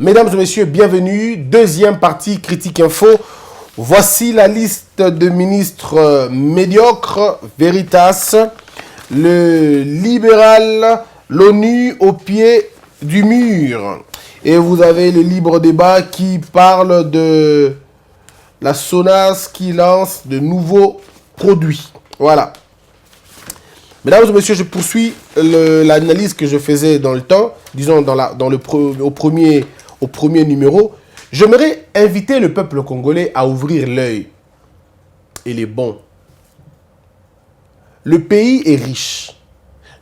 Mesdames et messieurs, bienvenue. Deuxième partie, Critique Info. Voici la liste de ministres médiocres. Veritas, le libéral, l'ONU au pied du mur. Et vous avez le libre débat qui parle de la SONAS qui lance de nouveaux produits. Voilà. Mesdames et messieurs, je poursuis l'analyse que je faisais dans le temps, disons au premier numéro. J'aimerais inviter le peuple congolais à ouvrir l'œil. Il est bon. Le pays est riche.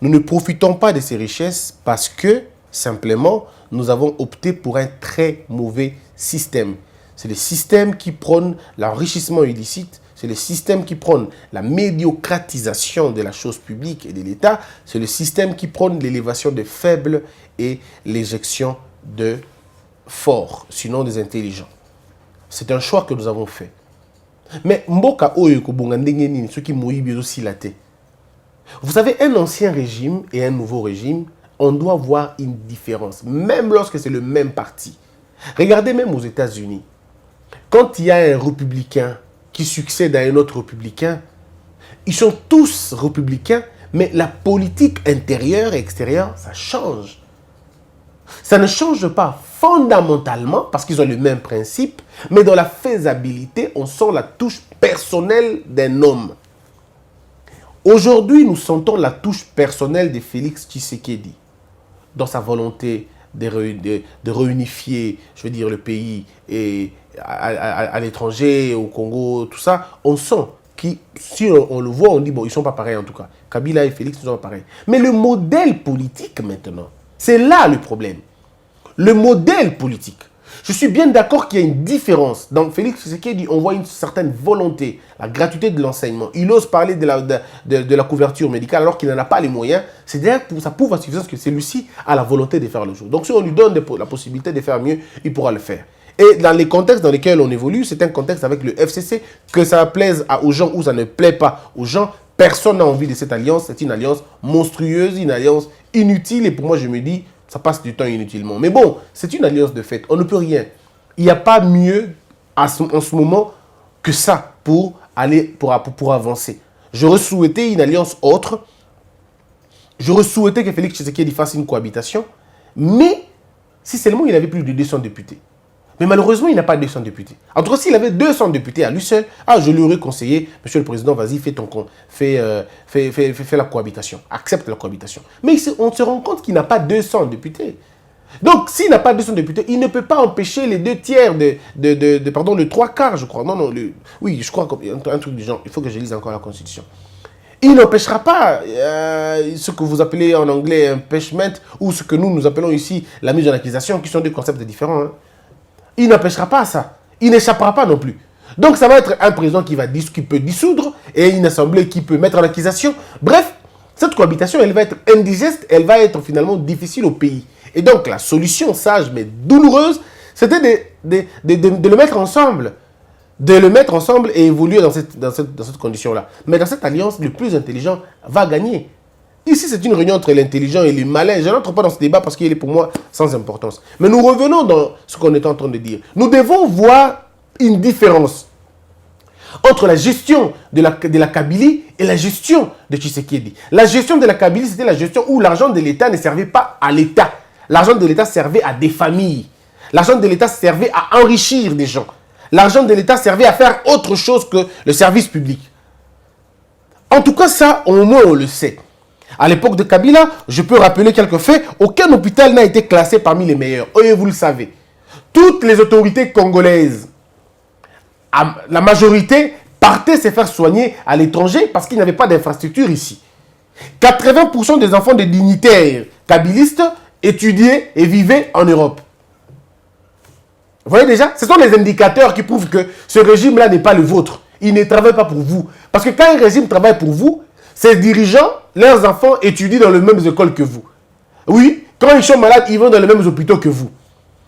Nous ne profitons pas de ces richesses parce que, simplement, nous avons opté pour un très mauvais système. C'est le système qui prône l'enrichissement illicite. C'est le système qui prône la médiocratisation de la chose publique et de l'État. C'est le système qui prône l'élévation des faibles et l'éjection de forts, sinon des intelligents. C'est un choix que nous avons fait. Mais mboka oyo ko bongandenge nini ceux qui moyibi aussi la tête. Vous avez un ancien régime et un nouveau régime, on doit voir une différence, même lorsque c'est le même parti. Regardez même aux États-Unis. Quand il y a un républicain qui succède à un autre républicain, ils sont tous républicains, mais la politique intérieure et extérieure, ça change. Ça ne change pas fondamentalement, parce qu'ils ont le même principe, mais dans la faisabilité, on sent la touche personnelle d'un homme. Aujourd'hui, nous sentons la touche personnelle de Félix Tshisekedi, dans sa volonté de réunifier, je veux dire, le pays et à l'étranger, au Congo, tout ça. On sent que si on le voit, on dit, bon, ils ne sont pas pareils en tout cas. Kabila et Félix ne sont pas pareils. Mais le modèle politique maintenant, c'est là le problème. Le modèle politique. Je suis bien d'accord qu'il y a une différence. Dans Félix Tshisekedi, on voit une certaine volonté, la gratuité de l'enseignement. Il ose parler de la couverture médicale alors qu'il n'en a pas les moyens. C'est-à-dire que ça prouve à suffisance que celui-ci a la volonté de faire le jour. Donc si on lui donne la possibilité de faire mieux, il pourra le faire. Et dans les contextes dans lesquels on évolue, c'est un contexte avec le FCC, que ça plaise aux gens ou ça ne plaît pas aux gens. Personne n'a envie de cette alliance. C'est une alliance monstrueuse, une alliance inutile. Et pour moi, je me dis, ça passe du temps inutilement. Mais bon, c'est une alliance de fait. On ne peut rien. Il n'y a pas mieux en ce moment que ça pour avancer. J'aurais souhaité une alliance autre. J'aurais souhaité que Félix Tshisekedi fasse une cohabitation. Mais si seulement il avait plus de 200 députés. Mais malheureusement, il n'a pas 200 députés. En tout cas, s'il avait 200 députés à lui seul, je lui aurais conseillé, monsieur le président, vas-y, fais la cohabitation. Accepte la cohabitation. Mais on se rend compte qu'il n'a pas 200 députés. Donc, s'il n'a pas 200 députés, il ne peut pas empêcher les 2 tiers le 3 quarts, je crois. Non, oui, je crois un truc du genre. Il faut que je lise encore la Constitution. Il n'empêchera pas ce que vous appelez en anglais impeachment ou ce que nous appelons ici la mise en accusation, qui sont 2 concepts différents. Hein. Il n'empêchera pas ça. Il n'échappera pas non plus. Donc, ça va être un président qui peut dissoudre et une assemblée qui peut mettre en accusation. Bref, cette cohabitation, elle va être indigeste, elle va être finalement difficile au pays. Et donc, la solution sage mais douloureuse, c'était de le mettre ensemble. De le mettre ensemble et évoluer dans cette condition-là. Mais dans cette alliance, le plus intelligent va gagner. Ici, c'est une réunion entre l'intelligent et le malin. Je n'entre pas dans ce débat parce qu'il est pour moi sans importance. Mais nous revenons dans ce qu'on est en train de dire. Nous devons voir une différence entre la gestion de la Kabylie et la gestion de Tshisekedi. La gestion de la Kabylie, c'était la gestion où l'argent de l'État ne servait pas à l'État. L'argent de l'État servait à des familles. L'argent de l'État servait à enrichir des gens. L'argent de l'État servait à faire autre chose que le service public. En tout cas, ça, au moins, on le sait. À l'époque de Kabila, je peux rappeler quelques faits. Aucun hôpital n'a été classé parmi les meilleurs. Et vous le savez. Toutes les autorités congolaises, la majorité, partaient se faire soigner à l'étranger parce qu'il n'y avait pas d'infrastructure ici. 80% des enfants des dignitaires kabilistes étudiaient et vivaient en Europe. Vous voyez déjà, ce sont les indicateurs qui prouvent que ce régime-là n'est pas le vôtre. Il ne travaille pas pour vous. Parce que quand un régime travaille pour vous, ses dirigeants, leurs enfants étudient dans les mêmes écoles que vous. Oui, quand ils sont malades, ils vont dans les mêmes hôpitaux que vous.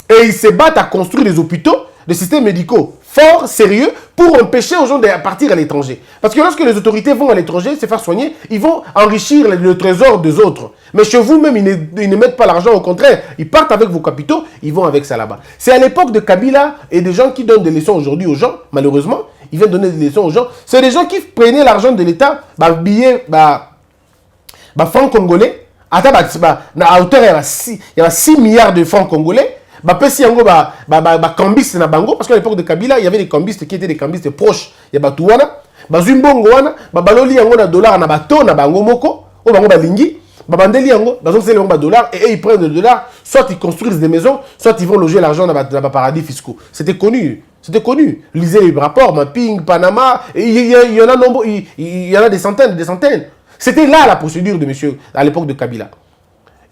Et ils se battent à construire des hôpitaux, des systèmes médicaux forts, sérieux, pour empêcher aux gens de partir à l'étranger. Parce que lorsque les autorités vont à l'étranger se faire soigner, ils vont enrichir le trésor des autres. Mais chez vous-même, ils ne mettent pas l'argent, au contraire. Ils partent avec vos capitaux, ils vont avec ça là-bas. C'est à l'époque de Kabila et des gens qui donnent des leçons aujourd'hui aux gens, malheureusement, ils viennent donner des leçons aux gens. C'est des gens qui prenaient l'argent de l'État, billet, francs congolais, à hauteur, il y a 6 milliards de francs congolais. Cambiste na bango, parce qu'à l'époque de Kabila, il y avait des cambistes qui étaient des cambistes proches. Il y a Batouana, Bazumbongo wana, Baloli yango na dollar na bato na bango moko, o bango balingi, Babandeli yango, bazongi yango ba dollars et ils prennent le dollar, soit ils construisent des maisons, soit ils vont loger l'argent dans les paradis fiscaux. C'était connu. C'était connu. Lisez les rapports, Mapping, Panama, il y en a nombre, il y en a des centaines, des centaines. C'était là la procédure de monsieur à l'époque de Kabila.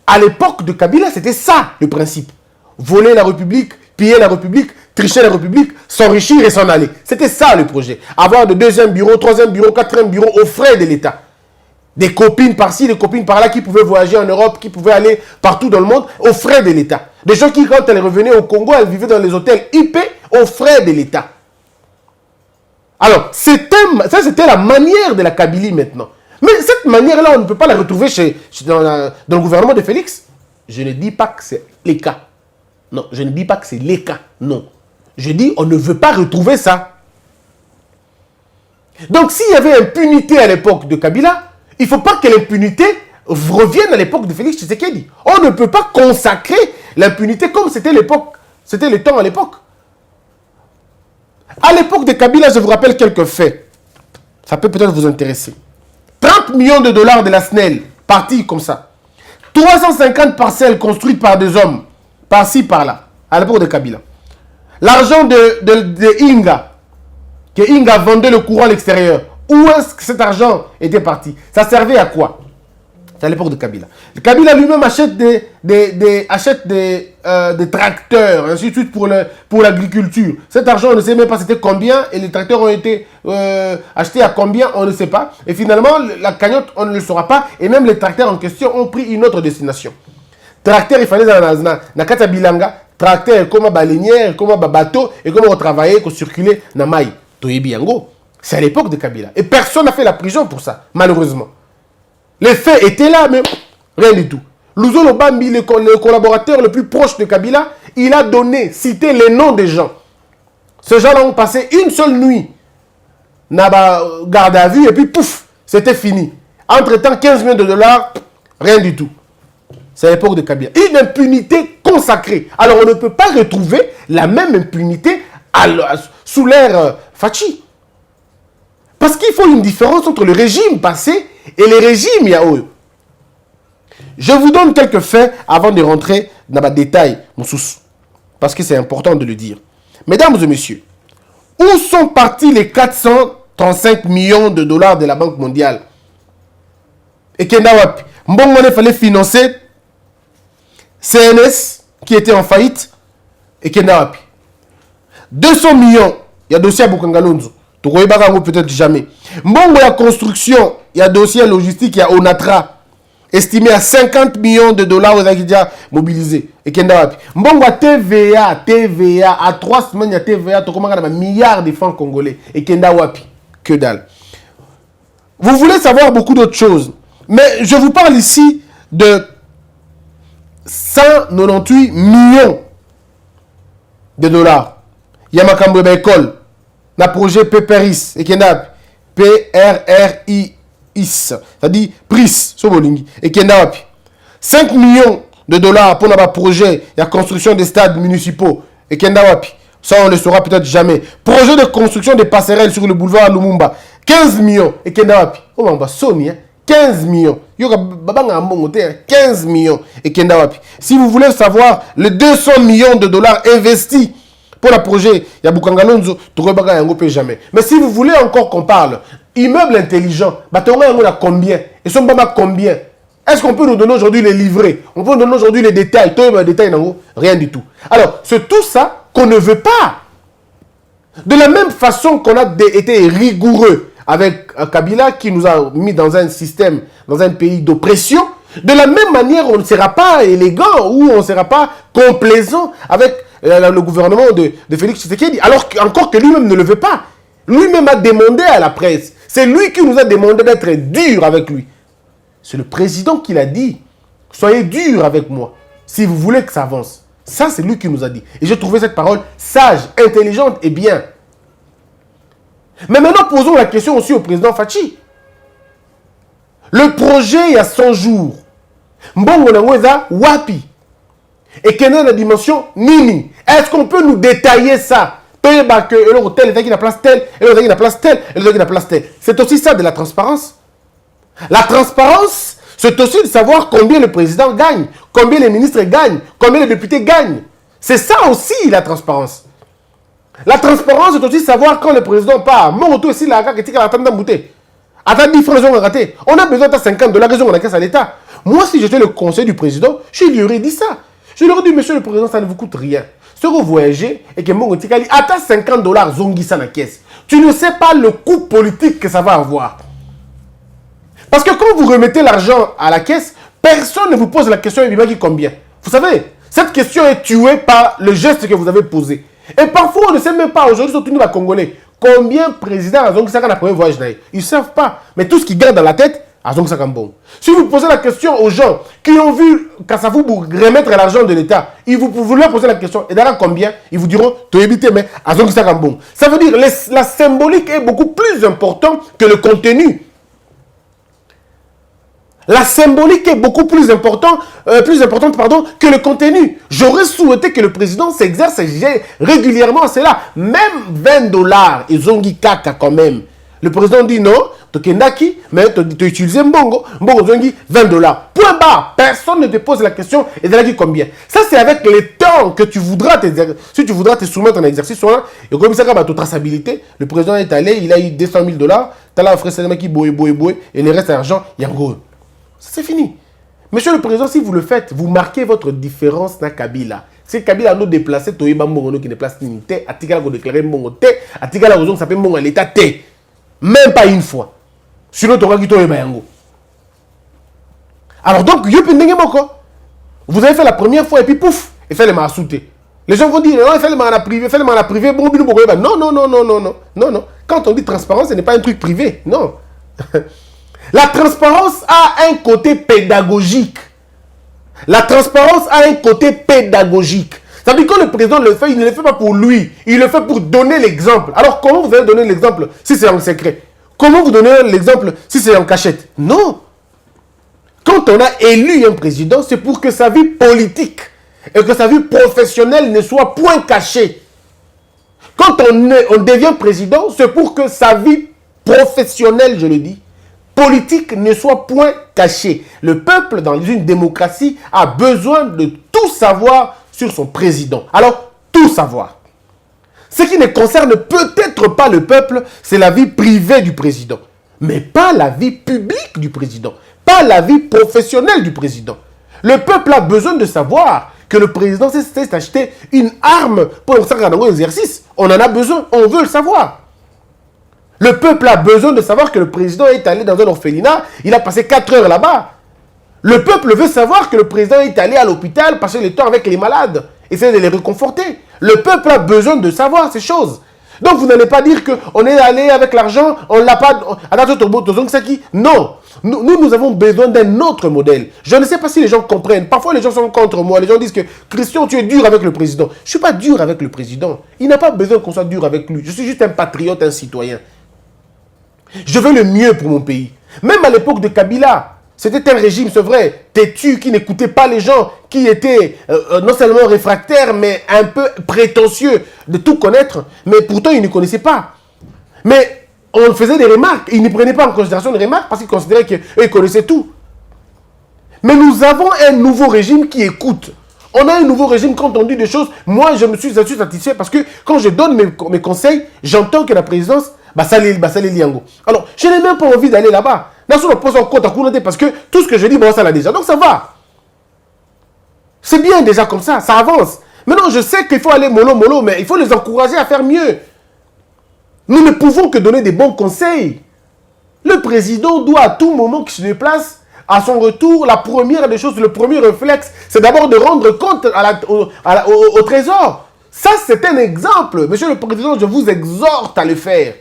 À l'époque de Kabila, c'était ça le principe. Voler la République, piller la République, tricher la République, s'enrichir et s'en aller. C'était ça le projet. Avoir de deuxième bureau, troisième bureau, quatrième bureau aux frais de l'État. Des copines par-ci, des copines par-là qui pouvaient voyager en Europe, qui pouvaient aller partout dans le monde aux frais de l'État. Des gens qui, quand elles revenaient au Congo, elles vivaient dans les hôtels IP aux frais de l'État. Alors, ça c'était la manière de la Kabylie maintenant. Mais cette manière-là, on ne peut pas la retrouver dans le gouvernement de Félix. Je ne dis pas que c'est les cas. Non, je ne dis pas que c'est les cas. Non. Je dis on ne veut pas retrouver ça. Donc, s'il y avait impunité à l'époque de Kabila, il ne faut pas que l'impunité revienne à l'époque de Félix Tshisekedi. On ne peut pas consacrer l'impunité comme c'était l'époque. C'était le temps à l'époque. À l'époque de Kabila, je vous rappelle quelques faits. Ça peut peut-être vous intéresser. 30 millions de dollars de la SNEL, partis comme ça. 350 parcelles construites par des hommes, par-ci, par-là, à l'époque de Kabila. L'argent de Inga, que Inga vendait le courant à l'extérieur. Où est-ce que cet argent était parti? Ça servait à quoi? C'est à l'époque de Kabila. Kabila lui-même achète des tracteurs, ainsi de suite pour l'agriculture. Cet argent, on ne sait même pas c'était combien, et les tracteurs ont été achetés à combien, on ne sait pas. Et finalement, la cagnotte, on ne le saura pas, et même les tracteurs en question ont pris une autre destination. Tracteur, il fallait dans Kata Bilanga, tracteur, comme baleinière, comme bateau, et comme travailler, comme circuler dans Maï. Toyebiango. C'est à l'époque de Kabila. Et personne n'a fait la prison pour ça, malheureusement. Les faits étaient là, mais rien du tout. Louzo Lobambi, le collaborateur le plus proche de Kabila, il a cité les noms des gens. Ces gens-là ont passé une seule nuit, garde à vue, et puis pouf, c'était fini. Entre-temps, 15 millions de dollars, rien du tout. C'est à l'époque de Kabila. Une impunité consacrée. Alors, on ne peut pas retrouver la même impunité sous l'ère Fachi. Parce qu'il faut une différence entre le régime passé et les régimes Yao. Je vous donne quelques faits avant de rentrer dans les détails, parce que c'est important de le dire. Mesdames et messieurs, où sont partis les 435 millions de dollars de la Banque mondiale? Et Kendawapi, Mbongo il fallait financer CNS qui était en faillite et Kendawapi. 200 millions, il y a dossier à Bukangalonzo. Peut-être jamais. Mbongo la construction, il y a dossier logistique, il y a Onatra, estimé à 50 millions de dollars aux déjà mobilisés. Et Kendawapi. Mbongo TVA, à 3 semaines, il y a TVA, tu commences à milliards de francs congolais. Et Kendawapi. Que dalle. Vous voulez savoir beaucoup d'autres choses. Mais je vous parle ici de 198 millions de dollars. Il y a Makambo école. Le projet PPRIS, et Kendawapi. PRRIS, c'est-à-dire PRIS, et Kendawapi. 5 millions de dollars pour le projet de construction des stades municipaux, et Kendawapi. Ça, on ne le saura peut-être jamais. Projet de construction des passerelles sur le boulevard Lumumba, 15 millions, et Kendawapi. Oh, on va sonner, 15 millions. 15 millions, et Kendawapi. Si vous voulez savoir les 200 millions de dollars investis pour le projet, il y a Bukangalonzo, tu ne jamais. Mais si vous voulez encore qu'on parle, immeuble intelligent, on a combien? Et son baba combien? Est-ce qu'on peut nous donner aujourd'hui les livrets? On peut nous donner aujourd'hui les détails? Rien du tout. Alors, c'est tout ça qu'on ne veut pas. De la même façon qu'on a été rigoureux avec Kabila qui nous a mis dans un système, dans un pays d'oppression, de la même manière, on ne sera pas élégant ou on ne sera pas complaisant avec le gouvernement de Félix Tshisekedi, alors encore que lui-même ne le veut pas. Lui-même a demandé à la presse. C'est lui qui nous a demandé d'être dur avec lui. C'est le président qui l'a dit. Soyez dur avec moi, si vous voulez que ça avance. Ça, c'est lui qui nous a dit. Et j'ai trouvé cette parole sage, intelligente et bien. Mais maintenant, posons la question aussi au président Fachi. Le projet, il y a 100 jours. Mbongo Nangweza, Wapi. Et quelle est la dimension Nini. Est-ce qu'on peut nous détailler ça? Que l'hôtel est qui la place telle, et l'hôtel qui la place telle, et l'hôtel qui la place telle. C'est aussi ça de la transparence. La transparence, c'est aussi de savoir combien le président gagne, combien les ministres gagnent, combien les députés gagnent. C'est ça aussi la transparence. La transparence, c'est aussi savoir quand le président part. Mon retour ici, là, attends 10 francs, ils ont raté. On a besoin de $50, raison on a caisse à l'État. Moi, si j'étais le conseil du président, je lui aurais dit ça. Je lui aurais dit, monsieur le président, ça ne vous coûte rien. Si vous voyagez et que mon Tikali, attends $50, zongi ça dans la caisse. Tu ne sais pas le coût politique que ça va avoir. Parce que quand vous remettez l'argent à la caisse, personne ne vous pose la question, combien. Vous savez, cette question est tuée par le geste que vous avez posé. Et parfois, on ne sait même pas, aujourd'hui, surtout nous, les Congolais, combien de présidents ont ça le premier voyage. Ils ne savent pas. Mais tout ce qu'ils gardent dans la tête, ils ont bon. Si vous posez la question aux gens qui ont vu Kassafou remettre l'argent de l'État, vous leur posez la question, et d'ailleurs combien, ils vous diront, tu éviter, mais ils ont bon. Ça veut dire que la symbolique est beaucoup plus importante que le contenu. La symbolique est beaucoup plus importante que le contenu. J'aurais souhaité que le président s'exerce régulièrement à cela. Même $20, ils ont dit caca quand même. Le président dit non, tu as utilisé Mbongo zongi $20. Point barre. Personne ne te pose la question et de là dit combien. Ça, c'est avec les temps que tu voudras si tu voudras te soumettre en exercice. Et comme ça, tu traçabilité, le président est allé, il a eu $200 000. Tu as là, frère Salama qui boue, et le reste d'argent, il y a gros. C'est fini. Monsieur le Président, si vous le faites, vous marquez votre différence dans Kabila. Si Kabila nous déplace, Toyeba Mbongo qui déplace l'unité, Atikala vous déclarez Mbongo T, Atikala vous s'appelle Mbongo à l'État T. Même pas une fois. Sinon, tu auras qui Toyeba Yango. Alors donc, vous avez fait la première fois et puis pouf, et fait les massoutés. Les gens vont dire, non, il fait les mains privé, fait les mains privé, bon, non. Quand on dit transparence, ce n'est pas un truc privé, non. La transparence a un côté pédagogique. La transparence a un côté pédagogique. Ça veut dire que quand le président le fait, il ne le fait pas pour lui. Il le fait pour donner l'exemple. Alors, comment vous allez donner l'exemple si c'est en secret? Comment vous donnez l'exemple si c'est en cachette? Non. Quand on a élu un président, c'est pour que sa vie politique et que sa vie professionnelle ne soit point cachée. Quand on devient président, c'est pour que sa vie professionnelle, je le dis, politique ne soit point caché. Le peuple, dans une démocratie, a besoin de tout savoir sur son président. Alors, tout savoir. Ce qui ne concerne peut-être pas le peuple, c'est la vie privée du président. Mais pas la vie publique du président. Pas la vie professionnelle du président. Le peuple a besoin de savoir que le président s'est acheté une arme pour un exercice. On en a besoin, on veut le savoir. Le peuple a besoin de savoir que le président est allé dans un orphelinat, il a passé 4 heures là-bas. Le peuple veut savoir que le président est allé à l'hôpital, passer le temps avec les malades, essayer de les réconforter. Le peuple a besoin de savoir ces choses. Donc vous n'allez pas dire qu'on est allé avec l'argent, on ne l'a pas... Non, nous avons besoin d'un autre modèle. Je ne sais pas si les gens comprennent. Parfois les gens sont contre moi. Les gens disent que Christian, tu es dur avec le président. Je ne suis pas dur avec le président. Il n'a pas besoin qu'on soit dur avec lui. Je suis juste un patriote, un citoyen. Je veux le mieux pour mon pays. Même à l'époque de Kabila, c'était un régime, c'est vrai, têtu, qui n'écoutait pas les gens, qui était non seulement réfractaire, mais un peu prétentieux de tout connaître. Mais pourtant, il ne connaissait pas. Mais on faisait des remarques. Il ne prenait pas en considération les remarques parce qu'il considérait qu'ils connaissaient tout. Mais nous avons un nouveau régime qui écoute. On a un nouveau régime quand on dit des choses. Moi, je me suis satisfait parce que quand je donne mes conseils, j'entends que la présidence... Alors, je n'ai même pas envie d'aller là-bas. Parce que tout ce que je dis, bon, ça l'a déjà. Donc, ça va. C'est bien déjà comme ça, ça avance. Maintenant, je sais qu'il faut aller mollo, mais il faut les encourager à faire mieux. Nous ne pouvons que donner des bons conseils. Le président doit à tout moment qu'il se déplace, à son retour, la première des choses, le premier réflexe, c'est d'abord de rendre compte au trésor. Ça, c'est un exemple. Monsieur le Président, je vous exhorte à le faire.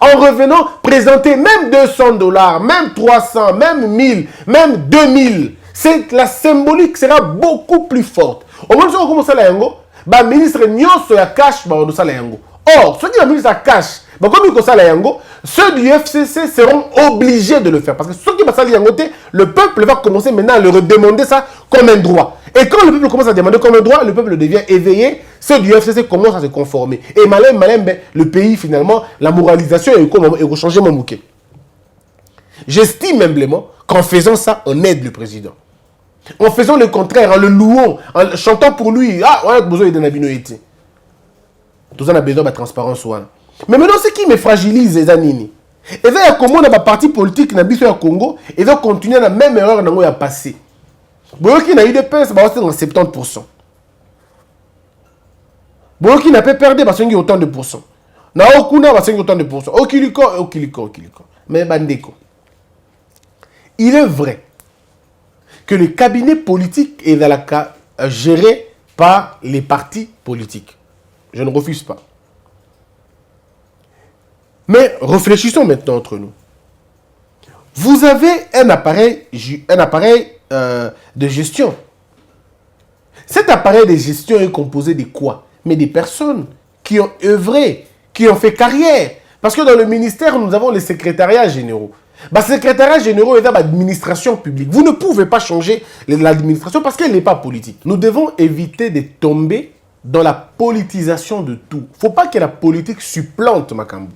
En revenant, présenter même 200 $, même 300, même 1000, même 2000. La symbolique sera beaucoup plus forte. Au moment où on commence à la yango, le ministre Nyonso ya cash, la yango. Or, ceux qui ont mis ça cash, comme ils ça la yango, ceux du FCC seront obligés de le faire. Parce que ceux qui vont ça la yango, le peuple va commencer maintenant à leur demander ça comme un droit. Et quand le peuple commence à demander comme un droit, le peuple devient éveillé. Ceux du FCC commencent à se conformer. Et malin, le pays, finalement, la moralisation est changé mon bouquet. J'estime humblement qu'en faisant ça, on aide le président. En faisant le contraire, en le louant, en chantant pour lui, ah, on a besoin d'un abinoïté. Tout ça, on a besoin de transparence. Mais maintenant, ce qui me fragilise, les anini. Et ça, comme on a un parti politique dans le Congo, ils vont continuer dans la même erreur dans le passé. Si qui a eu des pertes, c'est 70%. Si n'a pas perdu, c'est autant de pourcents. Na okuna, c'est autant de pourcents. Okiliko. Mais bandeko. Il est vrai que le cabinet politique est dans la cas géré par les partis politiques. Je ne refuse pas. Mais réfléchissons maintenant entre nous. Vous avez un appareil de gestion. Cet appareil de gestion est composé de quoi? Mais des personnes qui ont œuvré, qui ont fait carrière. Parce que dans le ministère, nous avons les secrétariats généraux. Le secrétariat général est dans l'administration publique. Vous ne pouvez pas changer l'administration parce qu'elle n'est pas politique. Nous devons éviter de tomber dans la politisation de tout. Il ne faut pas que la politique supplante Makambu.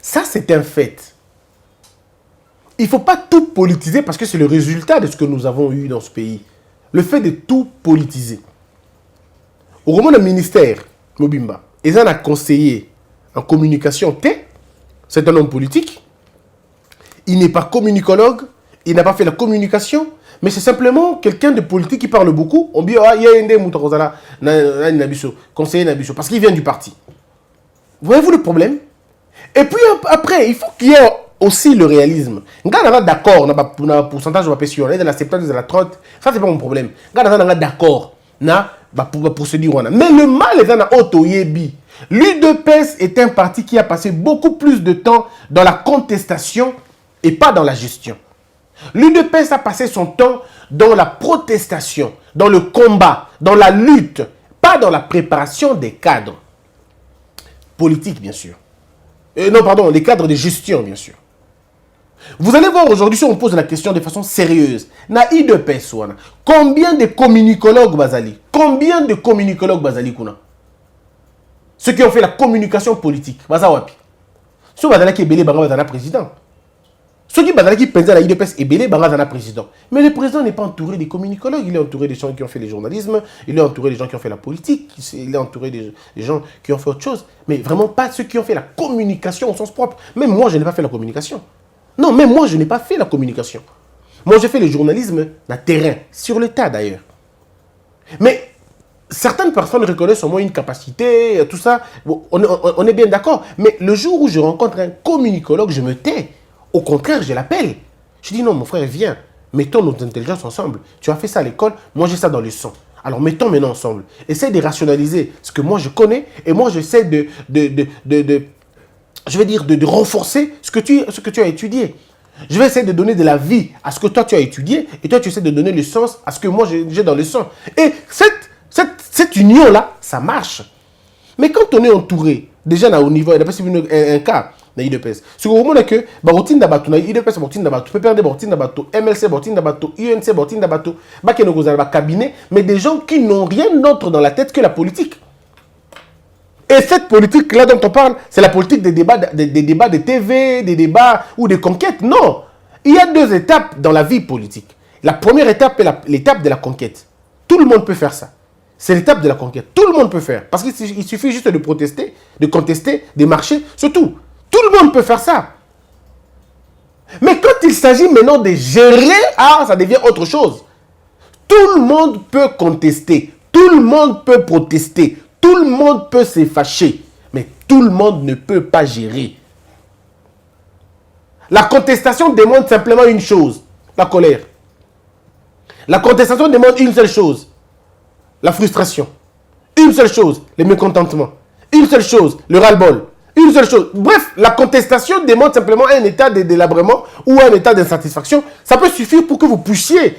Ça, c'est un fait. Il ne faut pas tout politiser parce que c'est le résultat de ce que nous avons eu dans ce pays. Le fait de tout politiser. Au moment du ministère, Mobimba, ils ont un conseiller en communication, c'est un homme politique. Il n'est pas communicologue, il n'a pas fait la communication, mais c'est simplement quelqu'un de politique qui parle beaucoup. On dit, il y a un conseiller Nabiso, parce qu'il vient du parti. Voyez-vous le problème? Et puis après, il faut qu'il y ait aussi le réalisme. On est d'accord, on a un pourcentage de la pression, on est dans la 70, dans la 30, ça c'est pas mon problème. On est d'accord, pour la procédure. Mais le mal est dans la auto-yebi. L'UDPS est un parti qui a passé beaucoup plus de temps dans la contestation et pas dans la gestion. L'UDPS a passé son temps dans la protestation, dans le combat, dans la lutte, pas dans la préparation des cadres politiques, bien sûr. Non, pardon, les cadres de gestion, bien sûr. Vous allez voir aujourd'hui, si on pose la question de façon sérieuse, na UDPS, combien de communicologues Bazali? Combien de communicologues Bazali kuna? Ceux qui ont fait la communication politique, Bazawapi. Ceux qui ont belé Bangazana président. Ceux qui pensent à la UDPS et belé Bangazana président. Mais le président n'est pas entouré des communicologues, il est entouré des gens qui ont fait le journalisme, il est entouré des gens qui ont fait la politique, il est entouré des gens qui ont fait autre chose. Mais vraiment pas ceux qui ont fait la communication au sens propre. Même moi, je n'ai pas fait la communication. Non, même moi, je n'ai pas fait la communication. Moi, j'ai fait le journalisme dans le terrain, sur le tas d'ailleurs. Mais certaines personnes reconnaissent au moins une capacité, tout ça. Bon, on est bien d'accord. Mais le jour où je rencontre un communicologue, je me tais. Au contraire, je l'appelle. Je dis non, mon frère, viens. Mettons nos intelligences ensemble. Tu as fait ça à l'école, moi j'ai ça dans le sang. Alors mettons maintenant ensemble. Essaye de rationaliser ce que moi je connais et moi j'essaie de renforcer ce que tu as étudié. Je vais essayer de donner de la vie à ce que toi tu as étudié et toi tu essaies de donner le sens à ce que moi j'ai dans le sang. Et cette union-là, ça marche. Mais quand on est entouré, déjà là, au niveau, il n'y a pas un cas dans l'IDPS. Ce qu'on remarque que, routine d'Abatou, l'IDPS, routine d'Abatou, PPRD, routine d'Abatou, MLC, routine d'Abatou, UNC, routine d'Abatou, cabinet, mais des gens qui n'ont rien d'autre dans la tête que la politique. Et cette politique-là dont on parle, c'est la politique des débats de TV, des débats ou des conquêtes. Non. Il y a deux étapes dans la vie politique. La première étape est l'étape de la conquête. Tout le monde peut faire ça. C'est l'étape de la conquête. Tout le monde peut faire. Parce qu'il suffit juste de protester, de contester, de marcher, c'est tout. Tout le monde peut faire ça. Mais quand il s'agit maintenant de gérer, ça devient autre chose. Tout le monde peut contester. Tout le monde peut protester. Tout le monde peut se fâcher. Mais tout le monde ne peut pas gérer. La contestation demande simplement une chose. La colère. La contestation demande une seule chose. La frustration. Une seule chose, le mécontentement. Une seule chose, le ras-le-bol. Une seule chose. Bref, la contestation démontre simplement un état de délabrement ou un état d'insatisfaction. Ça peut suffire pour que vous puissiez,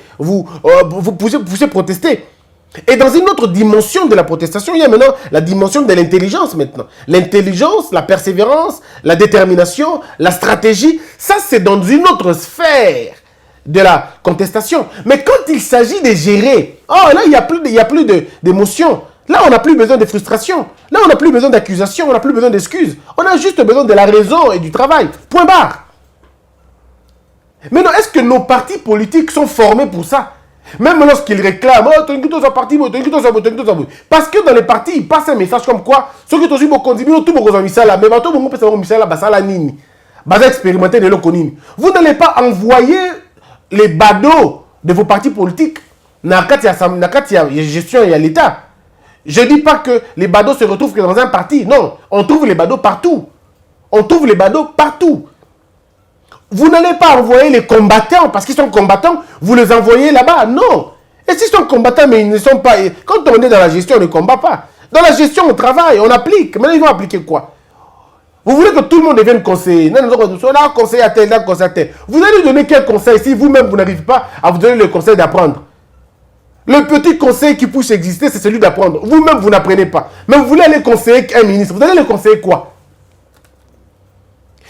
puissiez protester. Et dans une autre dimension de la protestation, il y a maintenant la dimension de l'intelligence maintenant. L'intelligence, la persévérance, la détermination, la stratégie, ça c'est dans une autre sphère de la contestation. Mais quand il s'agit de gérer, là il n'y a plus d'émotion. Là on n'a plus besoin de frustration. Là on n'a plus besoin d'accusations, on n'a plus besoin d'excuses. On a juste besoin de la raison et du travail. Point barre. Maintenant, est-ce que nos partis politiques sont formés pour ça? Même lorsqu'ils réclament, parce que dans les partis, ils passent un message comme quoi, ceux qui ont aussi beaucoup de tout beaucoup de misala, mais tout beaucoup de misala, basala nini, basa expérimenter de l'okonini. Vous n'allez pas envoyer les badauds de vos partis politiques dans la gestion et à l'État. Je ne dis pas que les badauds se retrouvent que dans un parti. Non, on trouve les badauds partout. On trouve les badauds partout. Vous n'allez pas envoyer les combattants, parce qu'ils sont combattants, vous les envoyez là-bas. Non. Et s'ils sont combattants, mais ils ne sont pas... Quand on est dans la gestion, on ne combat pas. Dans la gestion, on travaille, on applique. Maintenant, ils vont appliquer quoi? Vous voulez que tout le monde devienne conseiller? Non, on a conseiller à tel, conseiller à tel. Vous allez lui donner quel conseil si vous-même, vous n'arrivez pas à vous donner le conseil d'apprendre? Le petit conseil qui puisse exister, c'est celui d'apprendre. Vous-même, vous n'apprenez pas. Mais vous voulez aller conseiller un ministre. Vous allez le conseiller quoi?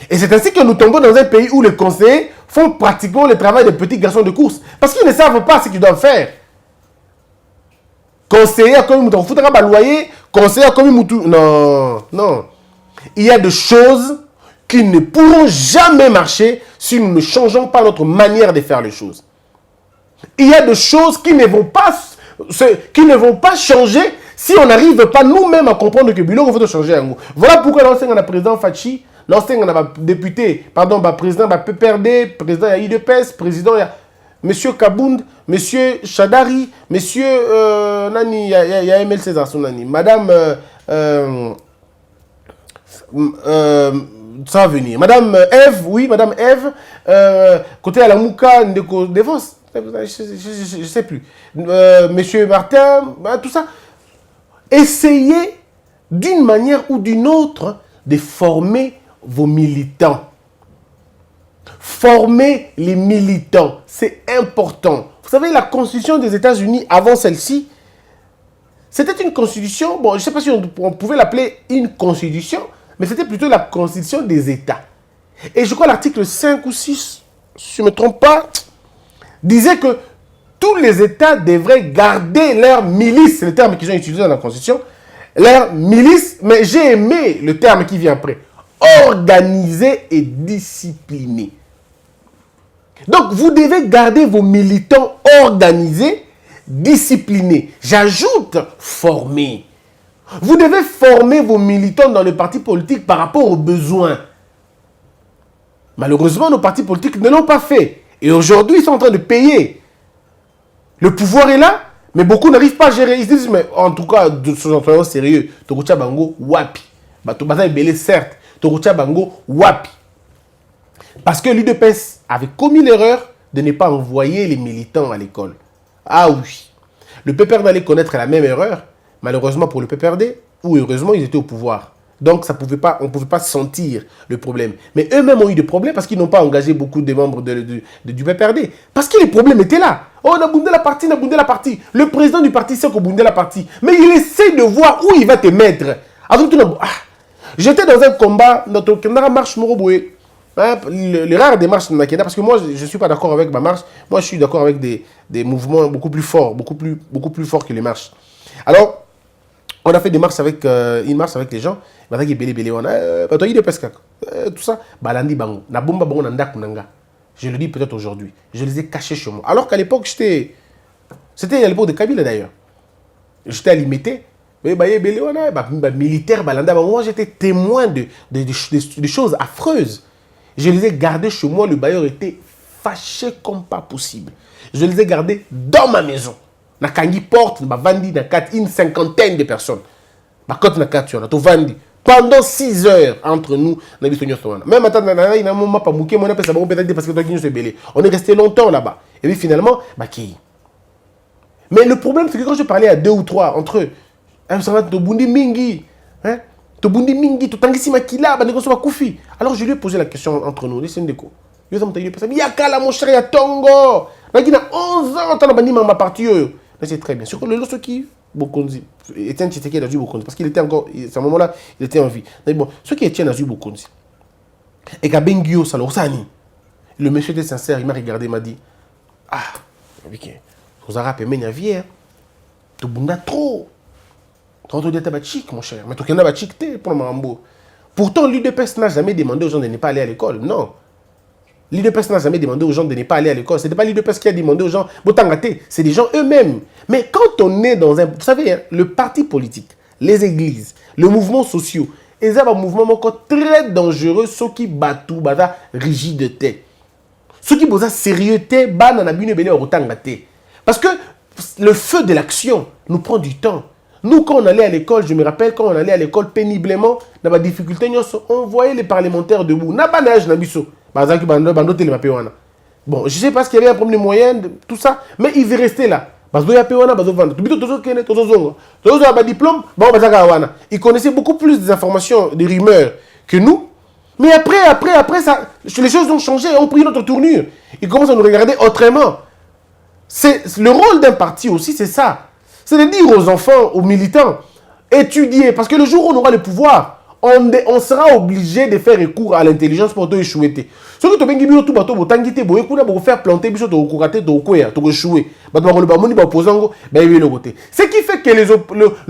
Et c'est ainsi que nous tombons dans un pays où les conseillers font pratiquement le travail des petits garçons de course. Parce qu'ils ne savent pas ce qu'ils doivent faire. Conseiller comme il faut loyer, conseiller comme il non, non. Il y a des choses qui ne pourront jamais marcher si nous ne changeons pas notre manière de faire les choses. Il y a des choses qui ne vont pas changer si on n'arrive pas nous-mêmes à comprendre que Bilo faut changer. Voilà pourquoi l'ancien président Fachi, l'ancien député, pardon, président PPRD, président IDPS, président Monsieur Kabound, Monsieur Chadari, Monsieur Nani, il y a ML César Nani, Madame ça va venir, Madame Eve, oui, Madame Eve, côté à la Mouka, Ndeko Défense, je ne sais plus, Monsieur Martin, tout ça. Essayez d'une manière ou d'une autre de former vos militants. Formez les militants, c'est important. Vous savez, la constitution des États-Unis, avant celle-ci, c'était une constitution, bon, je ne sais pas si on pouvait l'appeler une constitution, mais c'était plutôt la constitution des États. Et je crois l'article 5 ou 6, si je ne me trompe pas, disait que tous les États devraient garder leur milice, c'est le terme qu'ils ont utilisé dans la constitution, leur milice, mais j'ai aimé le terme qui vient après, organisé et discipliné. Donc, vous devez garder vos militants organisés, disciplinés. J'ajoute, formés. Vous devez former vos militants dans les partis politiques par rapport aux besoins. Malheureusement, nos partis politiques ne l'ont pas fait. Et aujourd'hui, ils sont en train de payer. Le pouvoir est là, mais beaucoup n'arrivent pas à gérer. Ils disent, mais en tout cas, de ce employeurs sérieux, Tokucha Bango, wapi. Batobasa est belé, certes. Tokucha Bango, wapi. Parce que l'UDPS avait commis l'erreur de ne pas envoyer les militants à l'école. Ah oui. Le PPRD allait connaître la même erreur, malheureusement pour le PPRD, ou heureusement ils étaient au pouvoir. Donc on ne pouvait pas sentir le problème. Mais eux-mêmes ont eu des problèmes parce qu'ils n'ont pas engagé beaucoup de membres du PPRD. Parce que les problèmes étaient là. Oh, on a boundé la partie, on a boundé la partie. Le président du parti sait qu'on a boundé la partie. Mais il essaie de voir où il va te mettre. J'étais dans un combat, notre marche Moroboué. Les rares démarches de Nakeda, parce que moi je ne suis pas d'accord avec ma marche, moi je suis d'accord avec des mouvements beaucoup plus forts, beaucoup plus forts que les marches. Alors, on a fait des marches avec, une marche avec les gens, tout ça, balandi bango, na bomba bango nanda kunanga. Je le dis peut-être aujourd'hui, je les ai cachés chez moi. Alors qu'à l'époque, c'était à l'époque de Kabila d'ailleurs. J'étais à l'imiter. Militaire, moi j'étais témoin de choses affreuses. Je les ai gardés chez moi, le bailleur était fâché comme pas possible. Je les ai gardés dans ma maison. Na kangi porte, na vandi na une cinquantaine de personnes. Ma côte na kat na to vandi. Pendant 6 heures entre nous, na bisonyo sona. Même attends na ina moma pa muke mona pesa ba peut-être parce que toi qui nous se belé. On est resté longtemps là-bas. Et puis finalement, qui. Mais le problème c'est que quand je parlais à 2 ou 3 entre eux, un de Bundi Mingi, hein? Tobundi mingi, totangisi makila, ba negoso ba kufi. Alors je lui ai posé la question entre nous, laissez ndeko. Yo ça mtayi pesa. Yakala mon cher ya tongo. Nakina 11 ans tana bani ma parti yo. C'est très bien. Sur le loso qui Bokonzi, Etienne Tshisekedi a vu Bokonzi parce qu'il était encore à ce moment-là, il était en vie. Mais bon, ceux qui Etienne a vu Bokonzi. Et Kabengio Salosani. Le monsieur était sincère, il m'a regardé, il m'a dit ah, OK. Vous avez rappelé mais vie tu bunda trop. Quand on dit chic mon cher, mais tu connais chic pour Mambo. Pourtant l'UDPS n'a jamais demandé aux gens de ne pas aller à l'école. Non. L'UDPS n'a jamais demandé aux gens de ne pas aller à l'école. Ce n'était pas l'UDPS qui a demandé aux gens Botangate, c'est des gens eux-mêmes. Mais quand on est dans un... Vous savez, hein, le parti politique, les églises, le mouvement social, ils ont un mouvement encore très dangereux, ceux qui battent tout, rigidité. Ceux qui ont sérieuxité, parce que le feu de l'action nous prend du temps. Nous, quand on allait à l'école, je me rappelle, quand on allait à l'école péniblement, dans la difficulté, on voyait les parlementaires debout. Bon, je ne sais pas s'il y avait un problème moyen, tout ça, mais ils restaient là. Ils connaissaient beaucoup plus des informations, des rumeurs que nous. Mais après ça, les choses ont changé, ont pris notre tournure. Ils commencent à nous regarder autrement. Le rôle d'un parti aussi, c'est ça. C'est de dire aux enfants, aux militants, étudier. Parce que le jour où on aura le pouvoir, on sera obligé de faire recours à l'intelligence pour échouer. Ce que tu as tout bateau, pour faire planter, ce qui fait que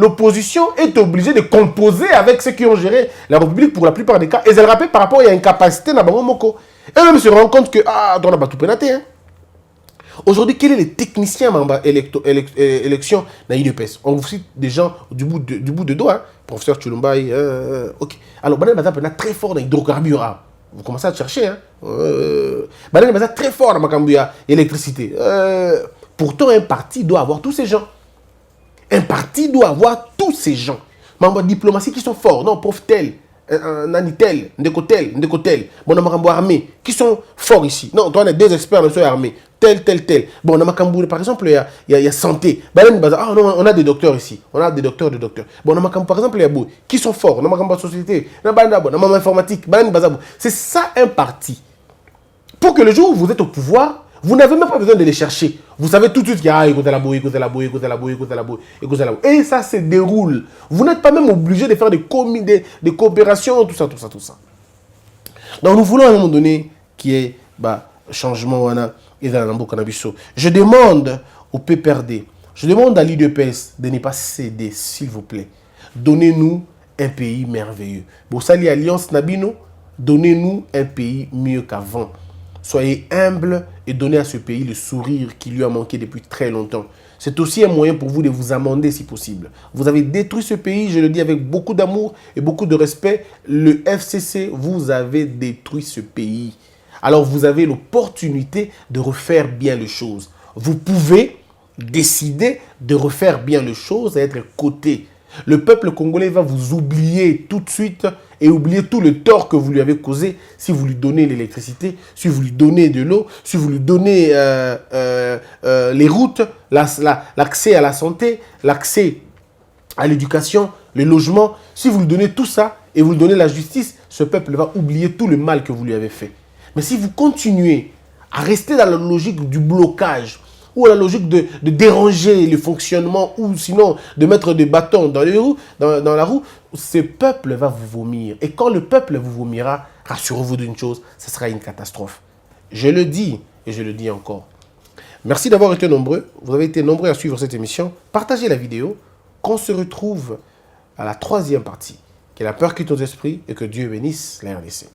l'opposition est obligée de composer avec ceux qui ont géré la République pour la plupart des cas. Et elle rappelle par rapport à une incapacité. Et même se rend compte que, on n'a pas tout pénaté. Aujourd'hui, quel est le technicien élection dans l'UDPS? On vous cite des gens du bout de doigt, hein? Professeur Chulumbaï, ok. Alors, Banan Baza est très fort dans l'hydrocarbure. Vous commencez à chercher, hein? Banan Baza est très fort dans Makambuya, électricité. Pourtant, un parti doit avoir tous ces gens. Un parti doit avoir tous ces gens. Membres de diplomatie qui sont forts. Non, prof tel, Nanitel, Ndekotel, bon, on a armée, qui sont forts ici. Non, on a deux experts dans l'armée. Tel. Bon, dans Makambourg, par exemple, il y a santé. Ah non, on a des docteurs ici. On a des docteurs. Bon, dans Makambourg, par exemple, il y a beaucoup qui sont forts. Dans Makambourg société, dans informatique, c'est ça un parti. Pour que le jour où vous êtes au pouvoir, vous n'avez même pas besoin de les chercher. Vous savez tout de suite qu'il y a écoutez la boue. Et ça se déroule. Vous n'êtes pas même obligé de faire des coopérations, tout ça. Donc nous voulons à un moment donné qu'il y ait changement. Je demande au PPRD, je demande à l'UDPS de ne pas céder, s'il vous plaît. Donnez-nous un pays merveilleux. Boussali Alliance Nabino, donnez-nous un pays mieux qu'avant. Soyez humbles et donnez à ce pays le sourire qui lui a manqué depuis très longtemps. C'est aussi un moyen pour vous de vous amender si possible. Vous avez détruit ce pays, je le dis avec beaucoup d'amour et beaucoup de respect. Le FCC, vous avez détruit ce pays. Alors vous avez l'opportunité de refaire bien les choses. Vous pouvez décider de refaire bien les choses et être coté. Le peuple congolais va vous oublier tout de suite et oublier tout le tort que vous lui avez causé si vous lui donnez l'électricité, si vous lui donnez de l'eau, si vous lui donnez les routes, l'accès à la santé, l'accès à l'éducation, le logement. Si vous lui donnez tout ça et vous lui donnez la justice, ce peuple va oublier tout le mal que vous lui avez fait. Mais si vous continuez à rester dans la logique du blocage ou la logique de déranger le fonctionnement ou sinon de mettre des bâtons dans la roue, ce peuple va vous vomir. Et quand le peuple vous vomira, rassurez-vous d'une chose, ce sera une catastrophe. Je le dis et je le dis encore. Merci d'avoir été nombreux. Vous avez été nombreux à suivre cette émission. Partagez la vidéo. Qu'on se retrouve à la troisième partie. Que la peur quitte nos esprits et que Dieu bénisse la RDC.